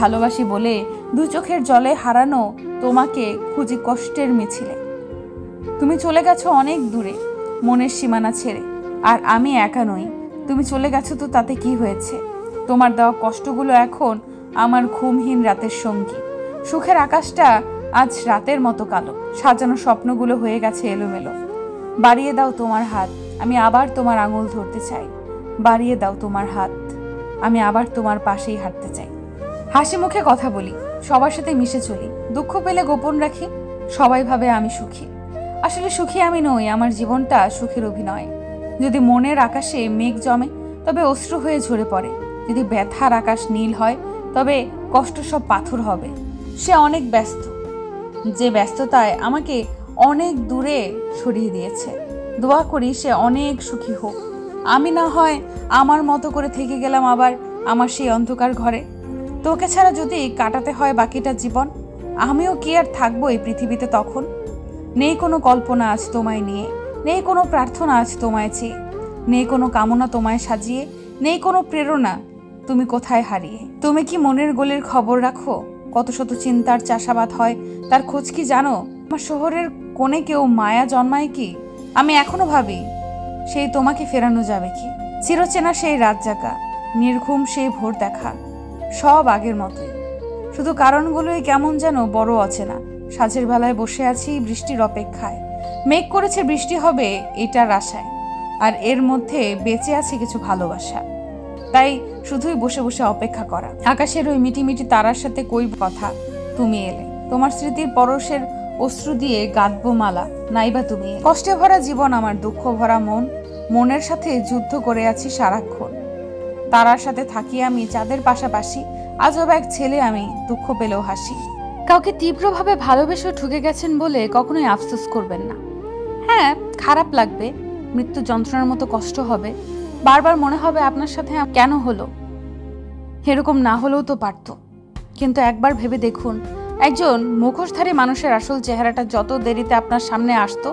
ভালোবাসি বলে দু চোখের জলে হারানো তোমাকে খুঁজি কষ্টের মিছিলে। তুমি চলে গেছো অনেক দূরে মনের সীমানা ছেড়ে, আর আমি একা নই। তুমি চলে গেছো তো তাতে কি হয়েছে? তোমার দেওয়া কষ্টগুলো এখন আমার ঘুমহীন রাতের সঙ্গী। সুখের আকাশটা আজ রাতের মতো কালো, সাজানো স্বপ্নগুলো হয়ে গেছে এলোমেলো। বাড়িয়ে দাও তোমার হাত, আমি আবার তোমার আঙুল ধরতে চাই। বাড়িয়ে দাও তোমার হাত, আমি আবার তোমার পাশেই হাঁটতে চাই। হাসি মুখে কথা বলি, সবার সাথে মিশে চলি, দুঃখ পেলে গোপন রাখি। সবাই ভাবে আমি সুখী, আসলে সুখী আমি নই। আমার জীবনটা সুখের অভিনয়। যদি মনের আকাশে মেঘ জমে তবে অশ্রু হয়ে ঝরে পড়ে। যদি ব্যথার আকাশ নীল হয় তবে কষ্ট সব পাথর হবে। সে অনেক ব্যস্ত, যে ব্যস্ততায় আমাকে অনেক দূরে সরিয়ে দিয়েছে। দোয়া করি সে অনেক সুখী হোক। আমি না হয় আমার মতো করে থেকে গেলাম আবার আমার সেই অন্ধকার ঘরে। তোকে ছাড়া যদি কাটাতে হয় বাকিটা জীবন, আমিও কি আর থাকবো এই পৃথিবীতে তখন? নেই কোনো কল্পনা আজ তোমায় নিয়ে, নেই কোনো প্রার্থনা আজ তোমায় চেয়ে, নেই কোনো কামনা তোমায় সাজিয়ে, নেই কোনো প্রেরণা তুমি কোথায় হারিয়ে। তুমি কি মনের গোলের খবর রাখো? কত শত চিন্তার চাষাবাদ হয় তার খোঁজ কি জানো? আমার শহরের কোণে কেউ মায়া জন্মায় কি? আমি এখনো ভাবি সেই তোমাকে ফেরানো যাবে কি? চিরচেনা সেই রাত জাগা, নির্ঘুম সেই ভোর দেখা, সব আগের মতোই। শুধু কারণগুলোই কেমন যেন বড় অচেনা। সাঁঝের বেলায় বসে আছি বৃষ্টির অপেক্ষায়। মেঘ করেছে বৃষ্টি হবে এটার আশায়, আর এর মধ্যে বেঁচে আছে কিছু ভালোবাসা। তাই শুধুই বসে বসে অপেক্ষা করা। আকাশের ওই মিটি মিটি তারার সাথে কই কথা, তুমি এলে। তোমার স্মৃতির পরশের অশ্রু দিয়ে গাঁথবো মালা, নাইবা তুমি। কষ্টে ভরা জীবন আমার, দুঃখ ভরা মন, মনের সাথে যুদ্ধ করে আছি সারাক্ষণ। তারার সাথে থাকি আমি চাঁদের পাশাপাশি, আজব এক ছেলে আমি, দুঃখ পেলেও হাসি। কাউকে তীব্রভাবে ভালোবেসে ঠকে গেছেন বলে কখনোই আফসোস করবেন না। হ্যাঁ, খারাপ লাগবে, মৃত্যু যন্ত্রণার মতো কষ্ট হবে, বারবার মনে হবে আপনার সাথে কেন হলো, এরকম না হলেও তো পারত। কিন্তু একবার ভেবে দেখুন, একজন মুখোশধারী মানুষের আসল চেহারাটা যত দেরিতে আপনার সামনে আসতো,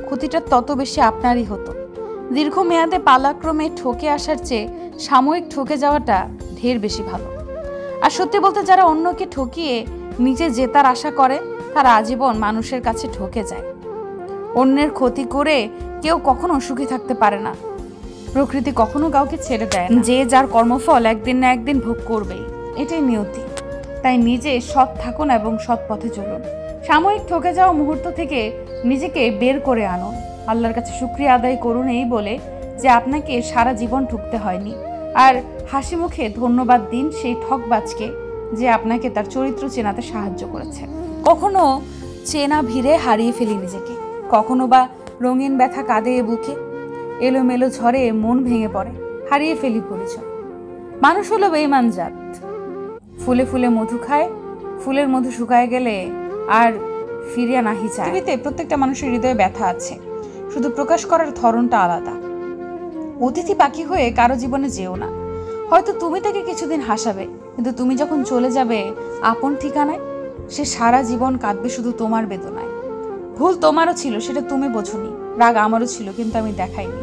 ক্ষতিটা তত বেশি আপনারই হতো। দীর্ঘমেয়াদে পালাক্রমে ঠকে আসার চেয়ে সাময়িক ঠকে যাওয়াটা ঢের বেশি ভালো। আর সত্যি বলতে, যারা অন্যকে ঠকিয়ে নিজে জেতার আশা করে তারা আজীবন মানুষের কাছে ঠকে যায়। অন্যের ক্ষতি করে কেউ কখনো সুখী থাকতে পারে না। প্রকৃতি কখনো কাউকে ছেড়ে দেয় না। যে যার কর্মফল একদিন না একদিন ভোগ করবেই, এটাই নিয়তি। তাই নিজে সৎ থাকুন এবং সৎ পথে চলুন। সাময়িক ঠকে যাওয়া মুহূর্ত থেকে নিজেকে বের করে আনুন। আল্লাহর কাছে শুকরিয়া আদায় করুন এই বলে যে আপনাকে সারা জীবন ঠকতে হয়নি। আর হাসি মুখে ধন্যবাদ দিন সেই ঠকবাজকে যে আপনাকে তার চরিত্র চেনাতে সাহায্য করেছে। কখনো চেনা ভিড়ে হারিয়ে ফেলি নিজেকে, কখনো বা রঙিন ব্যথা কাঁদে বুকে, এলোমেলো ঝড়ে মন ভেঙে পড়ে, হারিয়ে ফেলি পরিচয়। মানুষ হলো বেঈমান জাত, ফুলে ফুলে মধু খায়, ফুলের মধু শুকায় গেলে আর ফিরিয়া নাহি চায়। পৃথিবীতে প্রত্যেকটা মানুষের হৃদয়ে ব্যথা আছে, শুধু প্রকাশ করার ধরনটা আলাদা। অতিথি পাখি হয়ে কারো জীবনে যেও না। হয়তো তুমি তাকে কিছুদিন হাসাবে, কিন্তু তুমি যখন চলে যাবে আপন ঠিকানায়, সে সারা জীবন কাঁদবে শুধু তোমার বেদনায়। ভুল তোমারও ছিল, সেটা তুমি বোঝোনি। রাগ আমারও ছিল, কিন্তু আমি দেখাইনি।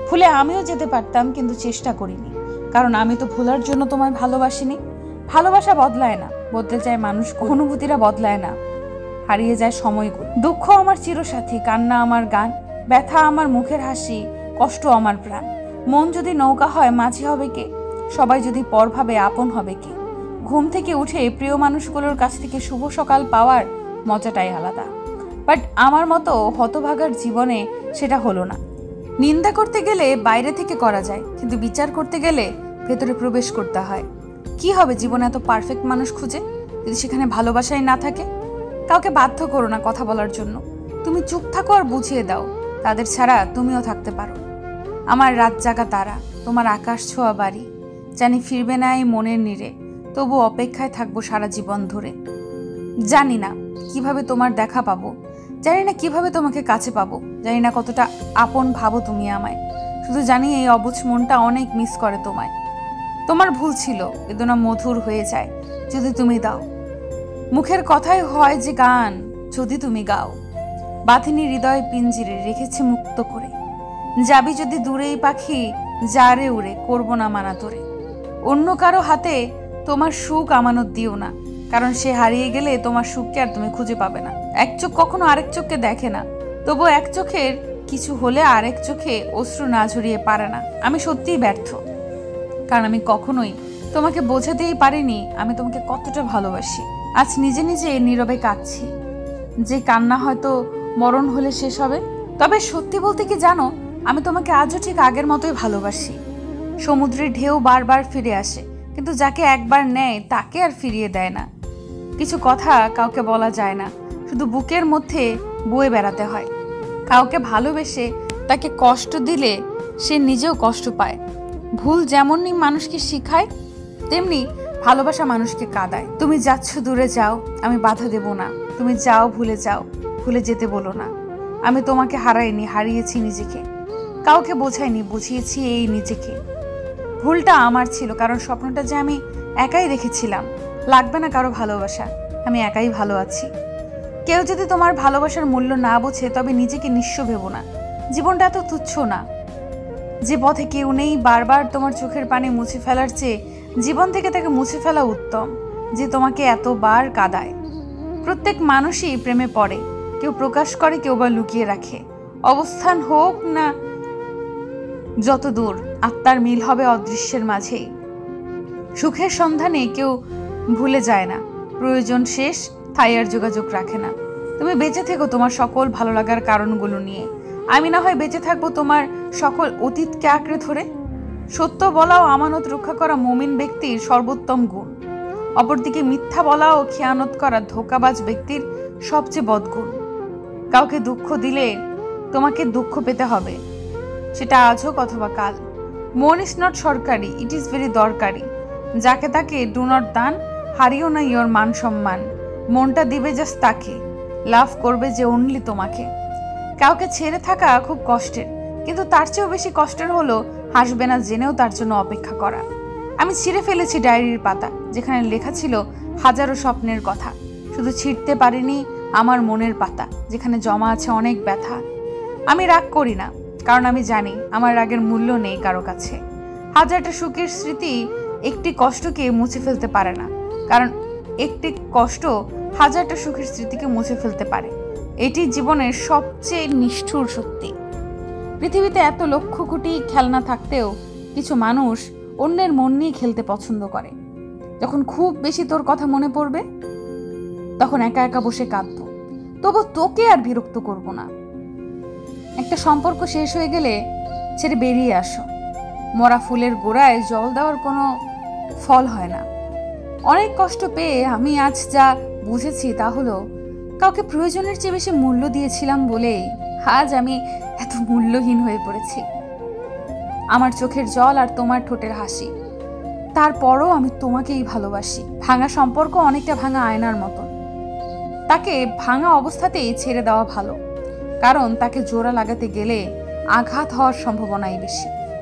ভুলে আমিও যেতে পারতাম, কিন্তু চেষ্টা করিনি, কারণ আমি তো ভোলার জন্য তোমায় ভালোবাসিনি। ভালোবাসা বদলায় না, বদলে যায় মানুষ, অনুভূতিরা বদলায় না, হারিয়ে যায় সময়গুলো। দুঃখ আমার চিরসাথী, কান্না আমার গান, ব্যথা আমার মুখের হাসি, কষ্ট আমার প্রাণ। মন যদি নৌকা হয় মাঝি হবে কে? সবাই যদি পর ভাবে আপন হবে কে? ঘুম থেকে উঠে প্রিয় মানুষগুলোর কাছ থেকে শুভ সকাল পাওয়ার মজাটাই আলাদা। বাট আমার মতো হতভাগার জীবনে সেটা হলো না। নিন্দা করতে গেলে বাইরে থেকে করা যায়, কিন্তু বিচার করতে গেলে ভেতরে প্রবেশ করতে হয়। কি হবে জীবনে এত পারফেক্ট মানুষ খুঁজে, যদি সেখানে ভালোবাসাই না থাকে? কাউকে বাধ্য করো না কথা বলার জন্য। তুমি চুপ থাকো আর বুঝিয়ে দাও তাদের ছাড়া তুমিও থাকতে পারো। আমার রাত জাগা তারা, তোমার আকাশ ছোঁয়া বাড়ি, জানি ফিরবে না এই মনের নীড়ে, তবু অপেক্ষায় থাকবো সারা জীবন ধরে। জানি না কিভাবে তোমার দেখা পাবো, জানি না কিভাবে তোমাকে কাছে পাবো, জানি না কতটা আপন ভাবো তুমি আমায়। শুধু জানি এই অবুঝ মনটা অনেক মিস করে তোমায়। তোমার ভুল ছিল, বেদনা মধুর হয়ে যায় যদি তুমি দাও। মুখের কথাই হয় যে গান যদি তুমি গাও। বাঁধিনী হৃদয় পিঞ্জিরে রেখেছে মুক্ত করে, যাবি যদি দূরেই পাখি, যারে উড়ে করবো না মানা তোরে। অন্য কারো হাতে তোমার সুখ আমানত দিও না, কারণ সে হারিয়ে গেলে তোমার সুখকে আর তুমি খুঁজে পাবে না। এক চোখ কখনো আরেক চোখকে দেখে না, তবু এক চোখের কিছু হলে আরেক চোখে অশ্রু না ঝরিয়ে পারে না। আমি সত্যিই ব্যর্থ, কারণ আমি কখনোই তোমাকে বোঝাতেই পারিনি আমি তোমাকে কতটা ভালোবাসি। আজ নিজে নিজে নীরবে কাঁদছি, যে কান্না হয়তো মরণ হলে শেষ হবে। তবে সত্যি বলতে কি জানো, আমি তোমাকে আজও ঠিক আগের মতোই ভালোবাসি। সমুদ্রের ঢেউ বারবার ফিরে আসে, কিন্তু যাকে একবার নেয় তাকে আর ফিরিয়ে দেয় না। কিছু কথা কাউকে বলা যায় না, শুধু বুকের মধ্যে বয়ে বেড়াতে হয়। কাউকে ভালোবেসে তাকে কষ্ট দিলে সে নিজেও কষ্ট পায়। ভুল যেমনই মানুষকে শিখায়, তেমনি ভালোবাসা মানুষকে কাঁদায়। তুমি যাচ্ছ দূরে যাও, আমি বাধা দেব না। তুমি যাও, ভুলে যেতে বলো না। আমি তোমাকে হারাইনি, হারিয়েছি নিজেকে। কাউকে বোঝাইনি, বুঝিয়েছি এই নিজেকে। ভুলটা আমার ছিল, কারণ স্বপ্নটা যে আমি একাই দেখেছিলাম। লাগবে না কারো ভালোবাসা, আমি একাই ভালো আছি। কেউ যদি তোমার ভালোবাসার মূল্য না বোঝে, তবে নিজেকে নিঃস্ব ভেবো না। জীবনটা এত তুচ্ছ না। যে পথে কেউ নেই, বারবার তোমার চোখের পানি মুছে ফেলার চেয়ে জীবন থেকে তাকে মুছে ফেলা উত্তম, যে তোমাকে এতবার কাঁদায়। প্রত্যেক মানুষই প্রেমে পড়ে, কেউ প্রকাশ করে, কেউ বা লুকিয়ে রাখে। অবস্থান হোক না যত দূর, আত্মার মিল হবে অদৃশ্যের মাঝেই। সুখের সন্ধানে কেউ ভুলে যায় না, প্রয়োজন শেষ তাই আর যোগাযোগ রাখে না। তুমি বেঁচে থেকো তোমার সকল ভালো লাগার কারণগুলো নিয়ে, আমি না হয় বেঁচে থাকবো তোমার সকল অতীতকে আঁকড়ে ধরে। সত্য বলা ও আমানত রক্ষা করা মুমিন ব্যক্তির সর্বোত্তম গুণ। অপরদিকে মিথ্যা বলা ও খেয়ানত করা ধোঁকাবাজ ব্যক্তির সবচেয়ে বদগুণ। কাউকে দুঃখ দিলে তোমাকে দুঃখ পেতে হবে, সেটা আজ হোক অথবা কাল। মন ইজ নট সরকারি, ইট ইজ ভেরি দরকারি। যাকে তাকে ডু নট দান, হারিও না ইয়োর মান সম্মান। মনটা দিবে জাস্ট তাকে, লাভ করবে যে অনলি তোমাকে। কাউকে ছেড়ে থাকা খুব কষ্টের, কিন্তু তার চেয়েও বেশি কষ্টের হলো হাসবে না জেনেও তার জন্য অপেক্ষা করা। আমি ছিঁড়ে ফেলেছি ডায়েরির পাতা, যেখানে লেখা ছিল হাজারো স্বপ্নের কথা। শুধু ছিঁড়তে পারিনি আমার মনের পাতা, যেখানে জমা আছে অনেক ব্যথা। আমি রাগ করি না, কারণ আমি জানি আমার রাগের মূল্য নেই কারো কাছে। হাজারটা সুখের স্মৃতি একটি কষ্টকে মুছে ফেলতে পারে না, কারণ একটি কষ্ট হাজারটা সুখের স্মৃতিকে মুছে ফেলতে পারে। এটি জীবনের সবচেয়ে নিষ্ঠুর সত্যি। পৃথিবীতে এত লক্ষ কোটি খেলনা থাকতেও কিছু মানুষ অন্যের মন নিয়ে খেলতে পছন্দ করে। যখন খুব বেশি তোর কথা মনে পড়বে, তখন একা একা বসে কাঁদবো, তবু তোকে আর বিরক্ত করব না। একটা সম্পর্ক শেষ হয়ে গেলে ছেড়ে বেরিয়ে আসো। মরা ফুলের গোড়ায় জল দেওয়ার কোনো ফল হয় না। অনেক কষ্ট পেয়ে আমি আজ যা বুঝেছি তা হলো, কাউকে প্রয়োজনের চেয়ে বেশি মূল্য দিয়েছিলাম বলেই আজ আমি এত মূল্যহীন হয়ে পড়েছি। আমার চোখের জল আর তোমার ঠোঁটের হাসি, তারপরও আমি তোমাকেই ভালোবাসি। ভাঙা সম্পর্ক অনেকটা ভাঙা আয়নার মতন, তাকে ভাঙা অবস্থাতেই ছেড়ে দেওয়া ভালো, কারণ তাকে জোড়া লাগাতে গেলে আঘাত হওয়ার সম্ভাবনাই বেশি।